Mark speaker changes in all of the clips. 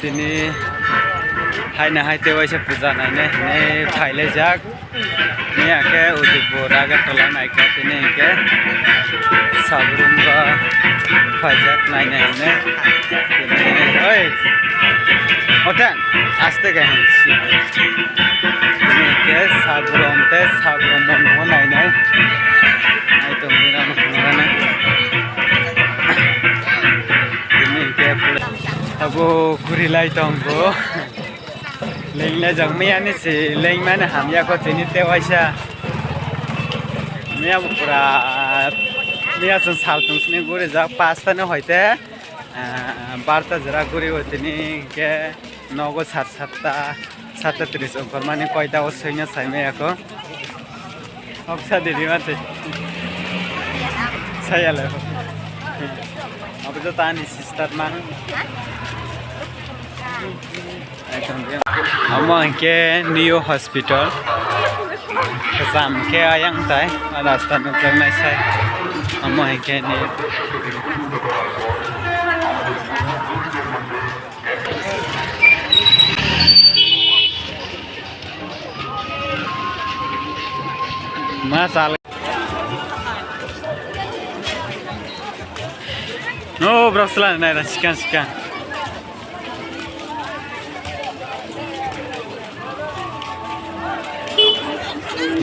Speaker 1: tini hai na hai te waisa puja nai ne thaile jak ni ake udipur agartala nai ka tini ke Sabroom ba phajak nai ne tini oi otan aste ga hansi tini ke Sabroom mo nai nai ai to mira no kana tini ke abo guri lai tongbo leng la jang me ani se leng mana hamya ko tini te waisa me pura dia sun sal tung sne gure ja pasta ne hoite barta jara guri hotini ke nogo sat satta 37 onkor mane koita o soina saime ako oksa diri mate sayala अब तो तानी सिस्टर मान हम के new hospital कसम के आयंग ताई रास्ता में चलना है हम के ने मासाल no brosla nai ra sikan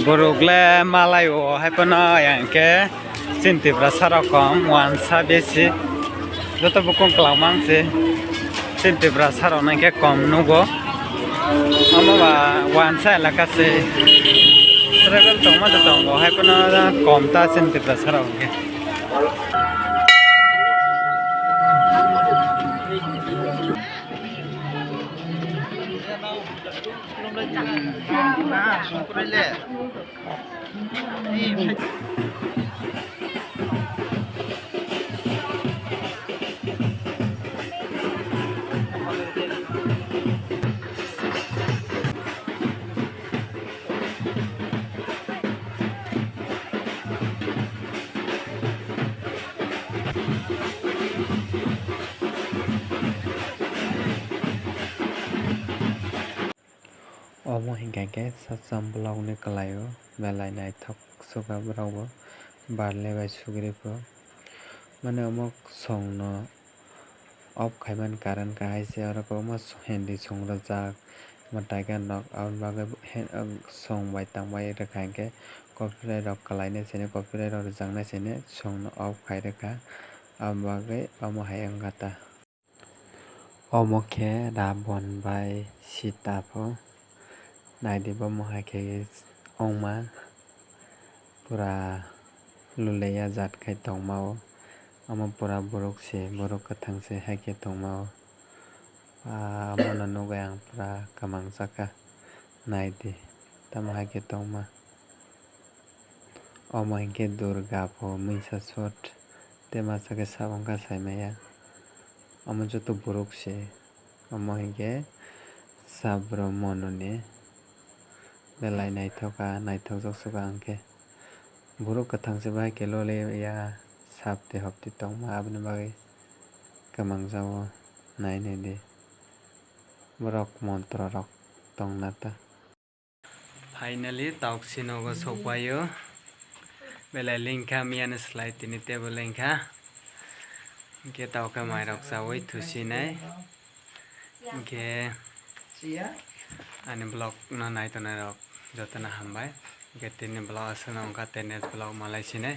Speaker 1: borokle malai o haipana yanke cintibra sarakom wansa besi joto bukong klamang se cintibra sarona ke kom nugo amaba wansa elaka se travel tongma tongo haipana komta cintibra saronge omo hingga ke satsam blog ne kalayo belai nai thok soga brawo barle bai sugri po mane omo song no off khaiman karan ka haise aro ko omo hindi song jak matai ka nok out baga song bai tang bai rakha ke copyright rok kalai ne sene copyright rok jang na sene song no off khai rakha ambagai omo hayang gata omo ke rabon bai sita po naidi bo mohai ke ongma pura luleya jat khai tongmao amo pura borok se borok kathang se haike tongmao amo na nuga yang pura kamang saka naidi tamo haike tongma omo hingke Durga po misa sot tema sake sabongka saimaya amo joto borok se omo hingke Sabroom Manu ni belai naithoka naithok joksoka angke borok kathang se bai ke lole ya sapte hopti tongma abni bagai kamang jawo naine de borok mantra rok tongnata finally tauk sinogo sokpayo belai lingkha mian slide tini table lingkha ke tauka mairok jawoi thusinai ke ani blog no naitonai rok jotona hambai ke tini blog asana ongka tenes blog malai sine